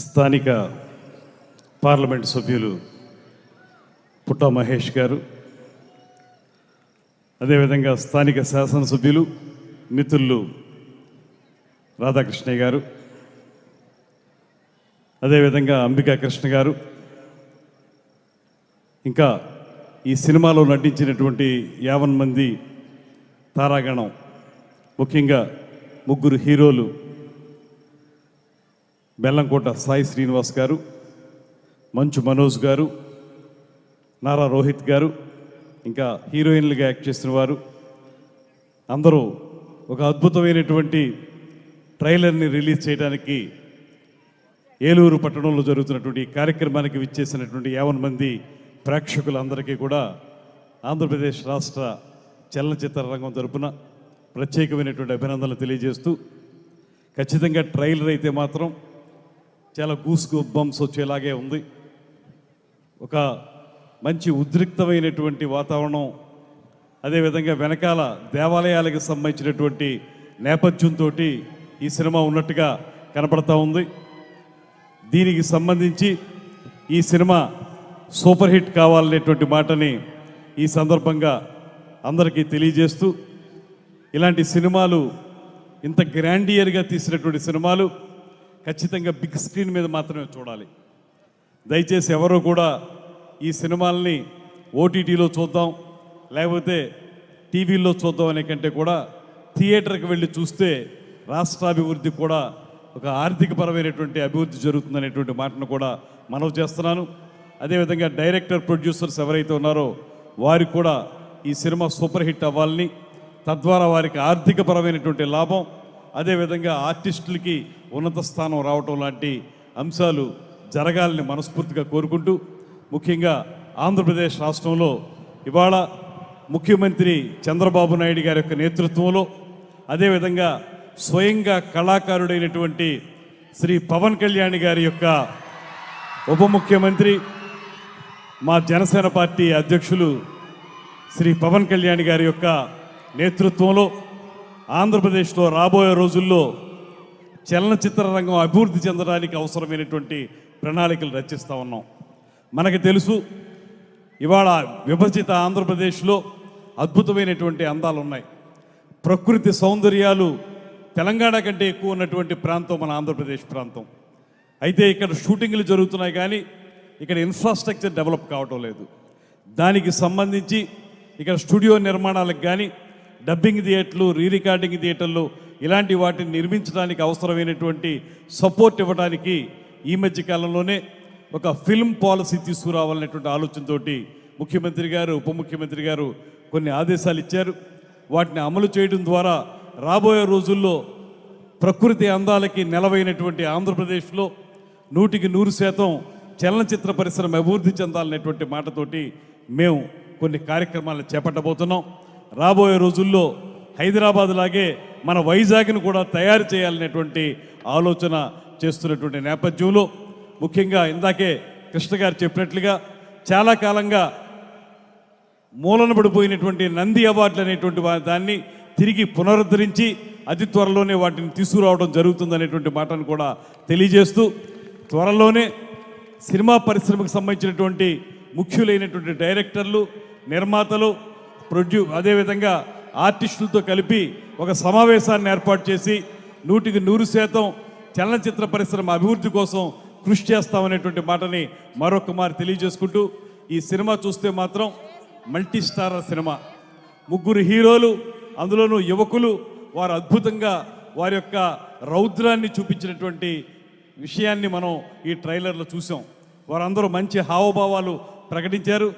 స్థానిక పార్లమెంట్ సభ్యులు పుట్టా మహేష్ గారు, అదేవిధంగా స్థానిక శాసనసభ్యులు మిత్రులు రాధాకృష్ణ గారు, అదేవిధంగా అంబికా కృష్ణ గారు, ఇంకా ఈ సినిమాలో నటించినటువంటి 50 మంది తారాగణం, ముఖ్యంగా 3 హీరోలు బెల్లంకోట సాయి శ్రీనివాస్ గారు, మంచు మనోజ్ గారు, నారా రోహిత్ గారు, ఇంకా హీరోయిన్లుగా యాక్ట్ చేసిన వారు అందరూ ఒక అద్భుతమైనటువంటి ట్రైలర్ని రిలీజ్ చేయడానికి ఏలూరు పట్టణంలో జరుగుతున్నటువంటి ఈ కార్యక్రమానికి విచ్చేసినటువంటి 50 మంది ప్రేక్షకులందరికీ కూడా ఆంధ్రప్రదేశ్ రాష్ట్ర చలనచిత్ర రంగం తరపున ప్రత్యేకమైనటువంటి అభినందనలు తెలియజేస్తూ, ఖచ్చితంగా ట్రైలర్ అయితే మాత్రం చాలా గూస్ బంప్స్ వచ్చేలాగే ఉంది. ఒక మంచి ఉద్రిక్తమైనటువంటి వాతావరణం, అదేవిధంగా వెనకాల దేవాలయాలకు సంబంధించినటువంటి నేపథ్యంతో ఈ సినిమా ఉన్నట్టుగా కనపడతా ఉంది. దీనికి సంబంధించి ఈ సినిమా సూపర్ హిట్ కావాలనేటువంటి మాటని ఈ సందర్భంగా అందరికీ తెలియజేస్తూ, ఇలాంటి సినిమాలు, ఇంత గ్రాండియర్గా తీసినటువంటి సినిమాలు ఖచ్చితంగా బిగ్ స్క్రీన్ మీద మాత్రమే చూడాలి. దయచేసి ఎవరు కూడా ఈ సినిమాల్ని ఓటీటీలో చూద్దాం, లేకపోతే టీవీల్లో చూద్దాం అనే కంటే కూడా థియేటర్కి వెళ్ళి చూస్తే రాష్ట్రాభివృద్ధి కూడా ఒక ఆర్థికపరమైనటువంటి అభివృద్ధి జరుగుతుందనేటువంటి మాటను కూడా మనవి చేస్తున్నాను. అదేవిధంగా డైరెక్టర్, ప్రొడ్యూసర్స్ ఎవరైతే ఉన్నారో వారికి కూడా ఈ సినిమా సూపర్ హిట్ అవ్వాలని, తద్వారా వారికి ఆర్థికపరమైనటువంటి లాభం, అదేవిధంగా ఆర్టిస్టులకి ఉన్నత స్థానం రావటం లాంటి అంశాలు జరగాలని మనస్ఫూర్తిగా కోరుకుంటూ, ముఖ్యంగా ఆంధ్రప్రదేశ్ రాష్ట్రంలో ఇవాళ ముఖ్యమంత్రి చంద్రబాబు నాయుడు గారి యొక్క నేతృత్వంలో, అదేవిధంగా స్వయంగా కళాకారుడైనటువంటి శ్రీ పవన్ కళ్యాణ్ గారి యొక్క ఉప ముఖ్యమంత్రి, మా జనసేన పార్టీ అధ్యక్షులు శ్రీ పవన్ కళ్యాణ్ గారి యొక్క నేతృత్వంలో ఆంధ్రప్రదేశ్లో రాబోయే రోజుల్లో చలనచిత్ర రంగం అభివృద్ధి చెందడానికి అవసరమైనటువంటి ప్రణాళికలు రచిస్తూ ఉన్నాం. మనకు తెలుసు, ఇవాళ విభజిత ఆంధ్రప్రదేశ్లో అద్భుతమైనటువంటి అందాలు ఉన్నాయి. ప్రకృతి సౌందర్యాలు తెలంగాణ కంటే ఎక్కువ ఉన్నటువంటి ప్రాంతం మన ఆంధ్రప్రదేశ్ ప్రాంతం. అయితే ఇక్కడ షూటింగ్లు జరుగుతున్నాయి, కానీ ఇక్కడ ఇన్ఫ్రాస్ట్రక్చర్ డెవలప్ కావటం లేదు. దానికి సంబంధించి ఇక్కడ స్టూడియో నిర్మాణాలకు కానీ, డబ్బింగ్ థియేటర్లు, రీ రికార్డింగ్ థియేటర్లు ఇలాంటి వాటిని నిర్మించడానికి అవసరమైనటువంటి సపోర్ట్ ఇవ్వడానికి ఈ మధ్య కాలంలోనే ఒక ఫిల్మ్ పాలసీ తీసుకురావాలనేటువంటి ఆలోచనతోటి ముఖ్యమంత్రి గారు, ఉప ముఖ్యమంత్రి గారు కొన్ని ఆదేశాలు ఇచ్చారు. వాటిని అమలు చేయడం ద్వారా రాబోయే రోజుల్లో ప్రకృతి అందాలకి నెలవైనటువంటి ఆంధ్రప్రదేశ్లో 100% చలనచిత్ర పరిశ్రమ అభివృద్ధి చెందాలనేటువంటి మాటతోటి మేము కొన్ని కార్యక్రమాలను చేపట్టబోతున్నాం. రాబోయే రోజుల్లో హైదరాబాద్ లాగే మన వైజాగ్ను కూడా తయారు చేయాలనేటువంటి ఆలోచన చేస్తున్నటువంటి నేపథ్యంలో, ముఖ్యంగా ఇందాకే కృష్ణ గారు చెప్పినట్లుగా చాలా కాలంగా మూలన పడిపోయినటువంటి నంది అవార్డులు అనేటువంటి దాన్ని తిరిగి పునరుద్ధరించి అతి త్వరలోనే వాటిని తీసుకురావడం జరుగుతుందనేటువంటి మాటను కూడా తెలియజేస్తూ, త్వరలోనే సినిమా పరిశ్రమకు సంబంధించినటువంటి ముఖ్యులైనటువంటి డైరెక్టర్లు, నిర్మాతలు, అదేవిధంగా ఆర్టిస్టులతో కలిపి ఒక సమావేశాన్ని ఏర్పాటు చేసి 100% చలనచిత్ర పరిశ్రమ అభివృద్ధి కోసం కృషి చేస్తామనేటువంటి మాటని మరొక మారు తెలియజేసుకుంటూ, ఈ సినిమా చూస్తే మాత్రం మల్టీ స్టారర్ సినిమా, 3 హీరోలు, అందులోనూ యువకులు, వారు అద్భుతంగా వారి యొక్క రౌద్రాన్ని చూపించినటువంటి విషయాన్ని మనం ఈ ట్రైలర్లో చూసాం. వారందరూ మంచి హావభావాలు ప్రకటించారు.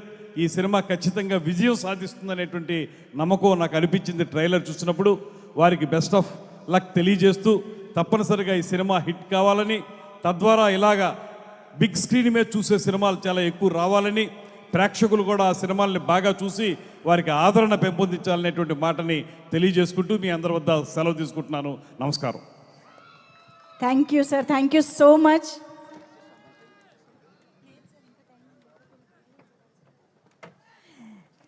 ఈ సినిమా ఖచ్చితంగా విజయం సాధిస్తుందనేటువంటి నమ్మకం నాకు అనిపించింది ట్రైలర్ చూసినప్పుడు. వారికి బెస్ట్ ఆఫ్ లక్ తెలియజేస్తూ, తప్పనిసరిగా ఈ సినిమా హిట్ కావాలని, తద్వారా ఇలాగా బిగ్ స్క్రీన్ మీద చూసే సినిమాలు చాలా ఎక్కువ రావాలని, ప్రేక్షకులు కూడా ఆ సినిమాల్ని బాగా చూసి వారికి ఆదరణ పెంపొందించాలనేటువంటి మాటని తెలియజేసుకుంటూ మీ అందరి వద్ద సెలవు తీసుకుంటున్నాను. నమస్కారం. Thank you sir, thank you so much.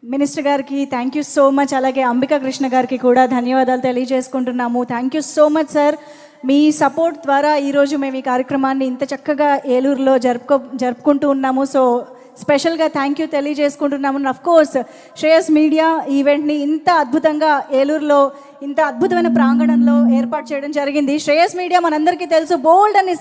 Minister గారికి థ్యాంక్ యూ సో మచ్. అలాగే అంబికా కృష్ణ గారికి కూడా ధన్యవాదాలు తెలియజేసుకుంటున్నాము. Thank you so much sir. మీ సపోర్ట్ ద్వారా ఈరోజు మేము ఈ కార్యక్రమాన్ని ఇంత చక్కగా ఏలూరులో జరుపుకుంటూ ఉన్నాము. సో స్పెషల్గా థ్యాంక్ యూ తెలియజేసుకుంటున్నాము. అఫ్ కోర్స్ శ్రేయస్ మీడియా ఈవెంట్ని ఇంత అద్భుతంగా ఏలూరులో ఇంత అద్భుతమైన ప్రాంగణంలో ఏర్పాటు చేయడం జరిగింది. శ్రేయస్ మీడియా మనందరికీ తెలుసు, బోల్డ్ అని